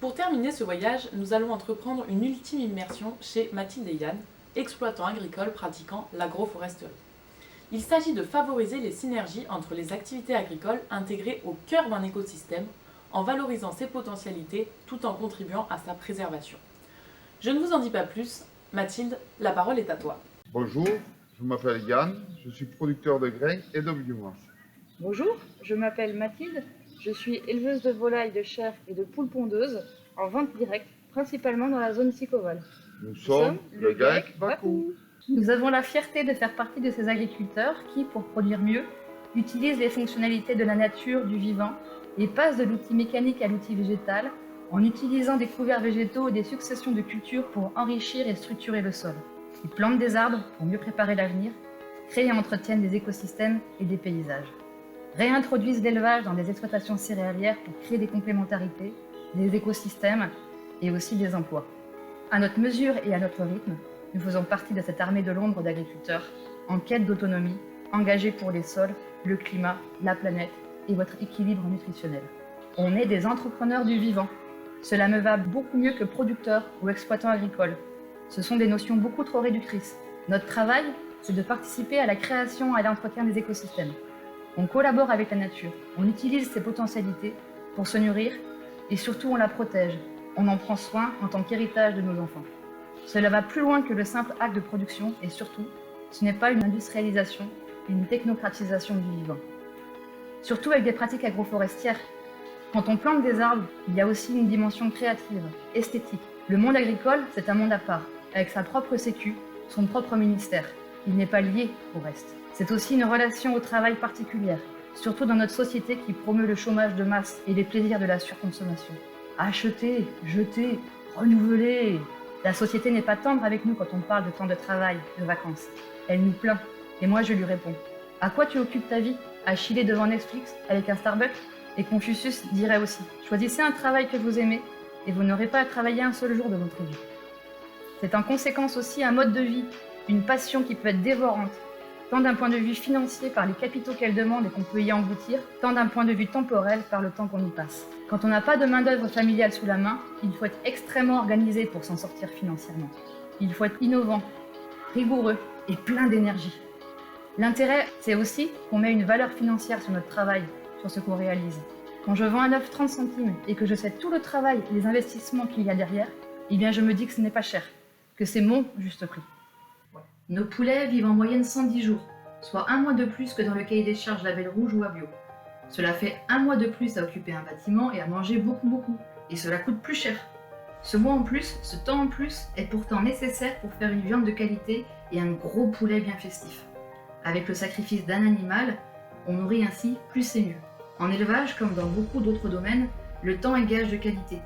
Pour terminer ce voyage, nous allons entreprendre une ultime immersion chez Mathilde et Yann, exploitants agricoles pratiquant l'agroforesterie. Il s'agit de favoriser les synergies entre les activités agricoles intégrées au cœur d'un écosystème en valorisant ses potentialités tout en contribuant à sa préservation. Je ne vous en dis pas plus, Mathilde, la parole est à toi. Bonjour, je m'appelle Yann, je suis producteur de grains et de biomasse. Bonjour, je m'appelle Mathilde, je suis éleveuse de volailles, de chèvres et de poules pondeuses en vente directe, principalement dans la zone Sicoval. Nous sommes le GAEC Bakou. Nous avons la fierté de faire partie de ces agriculteurs qui, pour produire mieux, utilisent les fonctionnalités de la nature, du vivant, et passent de l'outil mécanique à l'outil végétal, en utilisant des couverts végétaux et des successions de cultures pour enrichir et structurer le sol. Ils plantent des arbres pour mieux préparer l'avenir, créent et entretiennent des écosystèmes et des paysages. Réintroduisent l'élevage dans des exploitations céréalières pour créer des complémentarités, des écosystèmes et aussi des emplois. À notre mesure et à notre rythme, nous faisons partie de cette armée de l'ombre d'agriculteurs en quête d'autonomie, engagés pour les sols, le climat, la planète et votre équilibre nutritionnel. On est des entrepreneurs du vivant. Cela me va beaucoup mieux que producteur ou exploitant agricole. Ce sont des notions beaucoup trop réductrices. Notre travail, c'est de participer à la création et à l'entretien des écosystèmes. On collabore avec la nature, on utilise ses potentialités pour se nourrir et surtout on la protège. On en prend soin en tant qu'héritage de nos enfants. Cela va plus loin que le simple acte de production et surtout, ce n'est pas une industrialisation, une technocratisation du vivant. Surtout avec des pratiques agroforestières. Quand on plante des arbres, il y a aussi une dimension créative, esthétique. Le monde agricole, c'est un monde à part, avec sa propre sécu, son propre ministère. Il n'est pas lié au reste. C'est aussi une relation au travail particulière, surtout dans notre société qui promeut le chômage de masse et les plaisirs de la surconsommation. Acheter, jeter, renouveler. La société n'est pas tendre avec nous quand on parle de temps de travail, de vacances. Elle nous plaint. Et moi, je lui réponds. À quoi tu occupes ta vie? À chiller devant Netflix avec un Starbucks? Et Confucius dirait aussi, choisissez un travail que vous aimez et vous n'aurez pas à travailler un seul jour de votre vie. C'est en conséquence aussi un mode de vie, une passion qui peut être dévorante, tant d'un point de vue financier par les capitaux qu'elle demande et qu'on peut y engloutir, tant d'un point de vue temporel par le temps qu'on y passe. Quand on n'a pas de main-d'œuvre familiale sous la main, il faut être extrêmement organisé pour s'en sortir financièrement. Il faut être innovant, rigoureux et plein d'énergie. L'intérêt, c'est aussi qu'on met une valeur financière sur notre travail, sur ce qu'on réalise. Quand je vends un œuf 30 centimes et que je sais tout le travail et les investissements qu'il y a derrière, eh bien je me dis que ce n'est pas cher, que c'est mon juste prix. Nos poulets vivent en moyenne 110 jours, soit un mois de plus que dans le cahier des charges label rouge ou à bio. Cela fait un mois de plus à occuper un bâtiment et à manger beaucoup, et cela coûte plus cher. Ce mois en plus, ce temps en plus, est pourtant nécessaire pour faire une viande de qualité et un gros poulet bien festif. Avec le sacrifice d'un animal, on nourrit ainsi plus et mieux. En élevage, comme dans beaucoup d'autres domaines, le temps est gage de qualité.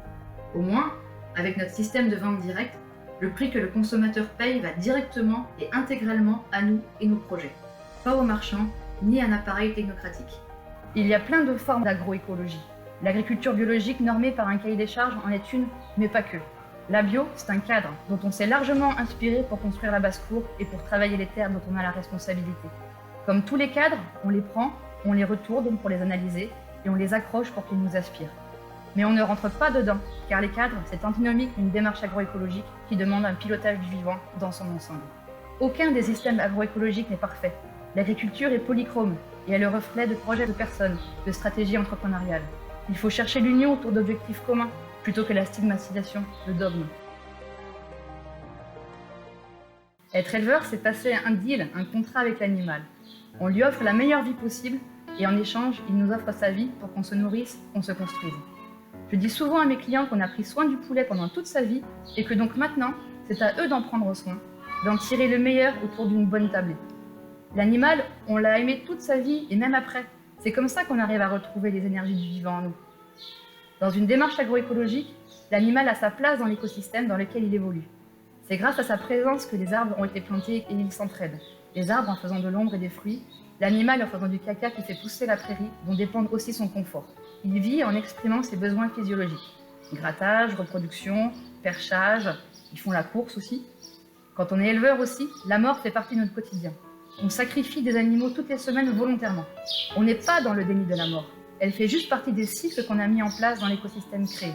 Au moins, avec notre système de vente directe, le prix que le consommateur paye va directement et intégralement à nous et nos projets. Pas aux marchands, ni à un appareil technocratique. Il y a plein de formes d'agroécologie. L'agriculture biologique normée par un cahier des charges en est une, mais pas que. La bio, c'est un cadre dont on s'est largement inspiré pour construire la basse-cour et pour travailler les terres dont on a la responsabilité. Comme tous les cadres, on les prend, on les retourne pour les analyser et on les accroche pour qu'ils nous aspirent. Mais on ne rentre pas dedans, car les cadres, c'est antinomique d'une démarche agroécologique qui demande un pilotage du vivant dans son ensemble. Aucun des systèmes agroécologiques n'est parfait. L'agriculture est polychrome et elle est le reflet de projets de personnes, de stratégies entrepreneuriales. Il faut chercher l'union autour d'objectifs communs, plutôt que la stigmatisation, le dogme. Être éleveur, c'est passer un deal, un contrat avec l'animal. On lui offre la meilleure vie possible et en échange, il nous offre sa vie pour qu'on se nourrisse, qu'on se construise. Je dis souvent à mes clients qu'on a pris soin du poulet pendant toute sa vie et que donc maintenant, c'est à eux d'en prendre soin, d'en tirer le meilleur autour d'une bonne tablée. L'animal, on l'a aimé toute sa vie et même après. C'est comme ça qu'on arrive à retrouver les énergies du vivant en nous. Dans une démarche agroécologique, l'animal a sa place dans l'écosystème dans lequel il évolue. C'est grâce à sa présence que les arbres ont été plantés et ils s'entraident. Les arbres en faisant de l'ombre et des fruits, l'animal en faisant du caca qui fait pousser la prairie, dont dépend aussi son confort. Il vit en exprimant ses besoins physiologiques. Grattage, reproduction, perchage, ils font la course aussi. Quand on est éleveur aussi, la mort fait partie de notre quotidien. On sacrifie des animaux toutes les semaines volontairement. On n'est pas dans le déni de la mort. Elle fait juste partie des cycles qu'on a mis en place dans l'écosystème créé.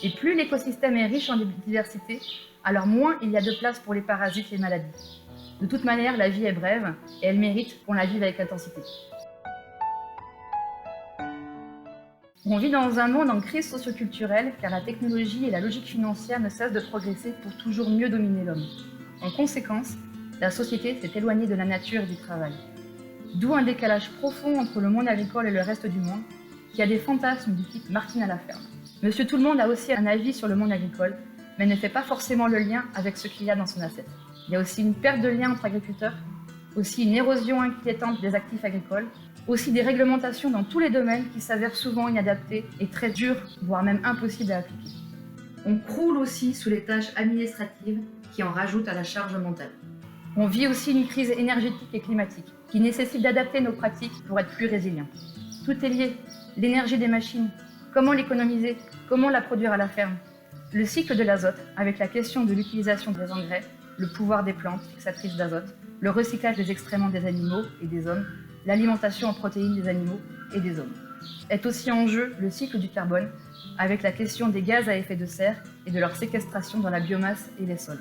Et plus l'écosystème est riche en biodiversité, alors moins il y a de place pour les parasites et les maladies. De toute manière, la vie est brève et elle mérite qu'on la vive avec intensité. On vit dans un monde en crise socioculturelle car la technologie et la logique financière ne cessent de progresser pour toujours mieux dominer l'homme. En conséquence, la société s'est éloignée de la nature et du travail. D'où un décalage profond entre le monde agricole et le reste du monde, qui a des fantasmes du type Martine à la ferme. Monsieur Tout-le-Monde a aussi un avis sur le monde agricole, mais ne fait pas forcément le lien avec ce qu'il y a dans son assiette. Il y a aussi une perte de lien entre agriculteurs, aussi une érosion inquiétante des actifs agricoles, aussi des réglementations dans tous les domaines qui s'avèrent souvent inadaptées et très dures, voire même impossibles à appliquer. On croule aussi sous les tâches administratives qui en rajoutent à la charge mentale. On vit aussi une crise énergétique et climatique qui nécessite d'adapter nos pratiques pour être plus résilients. Tout est lié, l'énergie des machines, comment l'économiser, comment la produire à la ferme. Le cycle de l'azote, avec la question de l'utilisation des engrais, le pouvoir des plantes fixatrices d'azote, le recyclage des excréments des animaux et des hommes, l'alimentation en protéines des animaux et des hommes. Est aussi en jeu le cycle du carbone, avec la question des gaz à effet de serre et de leur séquestration dans la biomasse et les sols.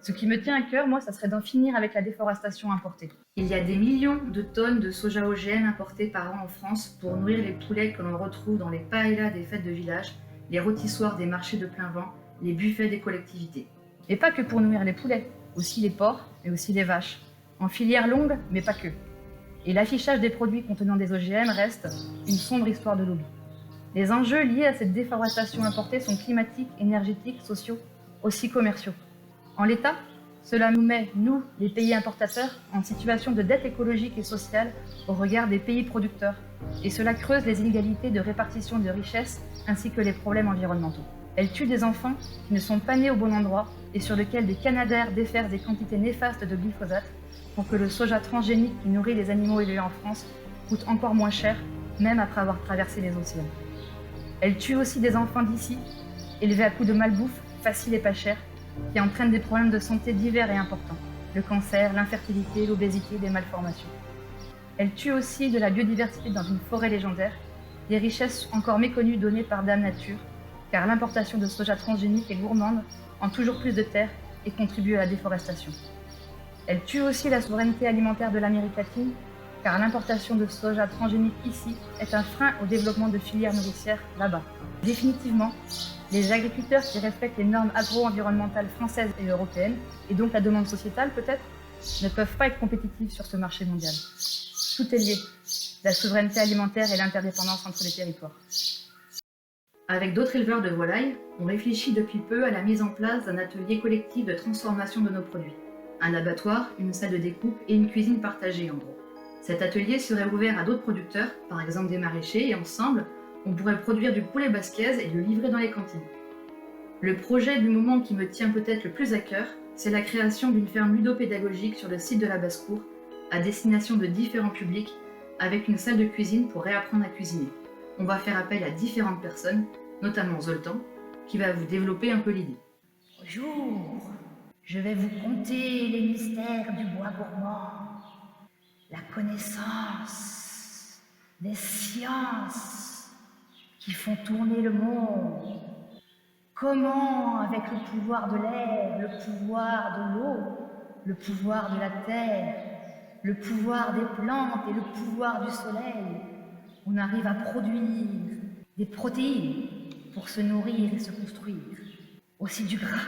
Ce qui me tient à cœur, moi, ça serait d'en finir avec la déforestation importée. Il y a des millions de tonnes de soja OGM importées par an en France pour nourrir les poulets que l'on retrouve dans les paellas des fêtes de village, les rôtissoirs des marchés de plein vent, les buffets des collectivités. Et pas que pour nourrir les poulets, aussi les porcs, mais aussi les vaches. En filière longue, mais pas que. Et l'affichage des produits contenant des OGM reste une sombre histoire de lobby. Les enjeux liés à cette déforestation importée sont climatiques, énergétiques, sociaux, aussi commerciaux. En l'état, cela nous met, nous, les pays importateurs, en situation de dette écologique et sociale au regard des pays producteurs, et cela creuse les inégalités de répartition de richesses ainsi que les problèmes environnementaux. Elle tue des enfants qui ne sont pas nés au bon endroit et sur lesquels des canadaires défersent des quantités néfastes de glyphosate pour que le soja transgénique qui nourrit les animaux élevés en France coûte encore moins cher, même après avoir traversé les océans. Elle tue aussi des enfants d'ici, élevés à coups de malbouffe, facile et pas cher, qui entraînent des problèmes de santé divers et importants, le cancer, l'infertilité, l'obésité, des malformations. Elle tue aussi de la biodiversité dans une forêt légendaire, des richesses encore méconnues données par Dame Nature, car l'importation de soja transgénique est gourmande en toujours plus de terres et contribue à la déforestation. Elle tue aussi la souveraineté alimentaire de l'Amérique latine, car l'importation de soja transgénique ici est un frein au développement de filières nourricières là-bas. Définitivement, les agriculteurs qui respectent les normes agro-environnementales françaises et européennes, et donc la demande sociétale peut-être, ne peuvent pas être compétitifs sur ce marché mondial. Tout est lié, la souveraineté alimentaire et l'interdépendance entre les territoires. Avec d'autres éleveurs de volailles, on réfléchit depuis peu à la mise en place d'un atelier collectif de transformation de nos produits. Un abattoir, une salle de découpe et une cuisine partagée en gros. Cet atelier serait ouvert à d'autres producteurs, par exemple des maraîchers, et ensemble, on pourrait produire du poulet basquaise et le livrer dans les cantines. Le projet du moment qui me tient peut-être le plus à cœur, c'est la création d'une ferme ludopédagogique sur le site de la Basse-Cour, à destination de différents publics, avec une salle de cuisine pour réapprendre à cuisiner. On va faire appel à différentes personnes, notamment Zoltan, qui va vous développer un peu l'idée. Bonjour, je vais vous conter les mystères du bois gourmand, la connaissance, des sciences qui font tourner le monde. Comment, avec le pouvoir de l'air, le pouvoir de l'eau, le pouvoir de la terre, le pouvoir des plantes et le pouvoir du soleil, on arrive à produire des protéines pour se nourrir et se construire. Aussi du gras,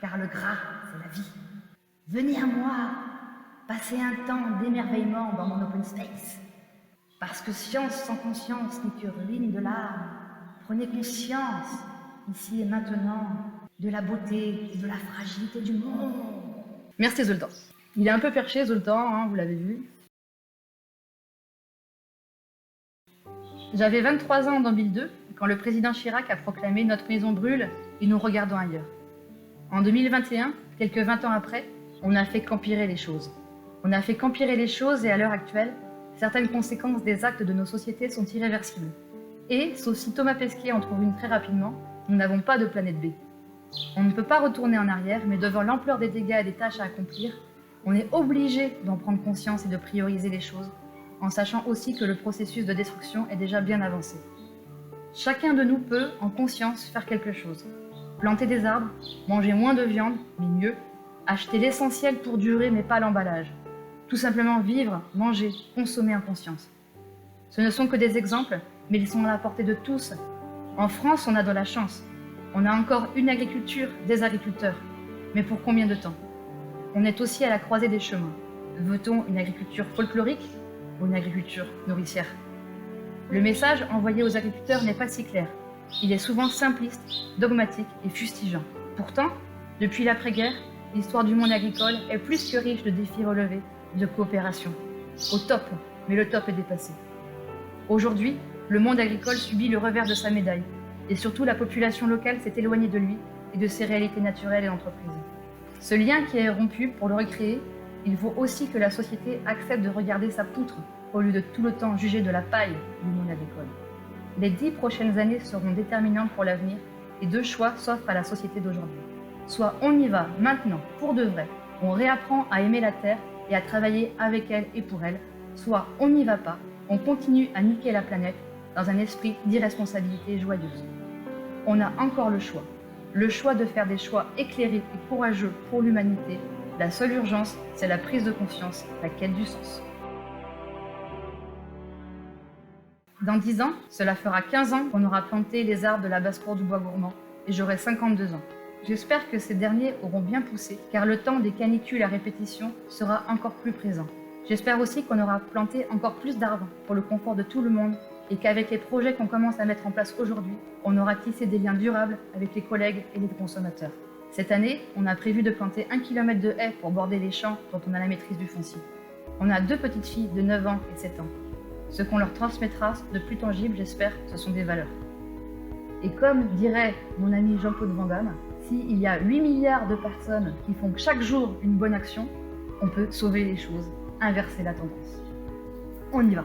car le gras, c'est la vie. Venez à moi, passez un temps d'émerveillement dans mon open space. Parce que science sans conscience n'est que ruine de l'âme. Prenez conscience, ici et maintenant, de la beauté et de la fragilité du monde. Merci Zoltan. Il est un peu perché Zoltan, hein, vous l'avez vu. J'avais 23 ans en 2002, quand le président Chirac a proclamé « Notre maison brûle et nous regardons ailleurs ». En 2021, quelques 20 ans après, on n'a fait qu'empirer les choses. On a fait qu'empirer les choses et à l'heure actuelle, certaines conséquences des actes de nos sociétés sont irréversibles. Et, sauf si Thomas Pesquet en trouve une très rapidement, nous n'avons pas de planète B. On ne peut pas retourner en arrière, mais devant l'ampleur des dégâts et des tâches à accomplir, on est obligé d'en prendre conscience et de prioriser les choses, en sachant aussi que le processus de destruction est déjà bien avancé. Chacun de nous peut, en conscience, faire quelque chose. Planter des arbres, manger moins de viande, mais mieux, acheter l'essentiel pour durer, mais pas l'emballage. Tout simplement vivre, manger, consommer en conscience. Ce ne sont que des exemples, mais ils sont à la portée de tous. En France, on a de la chance. On a encore une agriculture, des agriculteurs. Mais pour combien de temps? On est aussi à la croisée des chemins. Veut-on une agriculture folklorique ou une agriculture nourricière? Le message envoyé aux agriculteurs n'est pas si clair. Il est souvent simpliste, dogmatique et fustigeant. Pourtant, depuis l'après-guerre, l'histoire du monde agricole est plus que riche de défis relevés, de coopération. Au top, mais le top est dépassé. Aujourd'hui, le monde agricole subit le revers de sa médaille, et surtout la population locale s'est éloignée de lui et de ses réalités naturelles et d'entreprise. Ce lien qui est rompu, pour le recréer, il faut aussi que la société accepte de regarder sa poutre au lieu de tout le temps juger de la paille du monde agricole. Les 10 prochaines années seront déterminantes pour l'avenir et deux choix s'offrent à la société d'aujourd'hui. Soit on y va maintenant, pour de vrai, on réapprend à aimer la terre et à travailler avec elle et pour elle, soit on n'y va pas, on continue à niquer la planète dans un esprit d'irresponsabilité joyeuse. On a encore le choix de faire des choix éclairés et courageux pour l'humanité. La seule urgence, c'est la prise de conscience, la quête du sens. Dans 10 ans, cela fera 15 ans qu'on aura planté les arbres de la basse-cour du Bois Gourmand et j'aurai 52 ans. J'espère que ces derniers auront bien poussé, car le temps des canicules à répétition sera encore plus présent. J'espère aussi qu'on aura planté encore plus d'arbres pour le confort de tout le monde et qu'avec les projets qu'on commence à mettre en place aujourd'hui, on aura tissé des liens durables avec les collègues et les consommateurs. Cette année, on a prévu de planter 1 km de haies pour border les champs dont on a la maîtrise du foncier. On a 2 petites filles de 9 ans et 7 ans. Ce qu'on leur transmettra de plus tangible, j'espère, ce sont des valeurs. Et comme dirait mon ami Jean-Claude Van Damme, s'il y a 8 milliards de personnes qui font chaque jour une bonne action, on peut sauver les choses, inverser la tendance. On y va.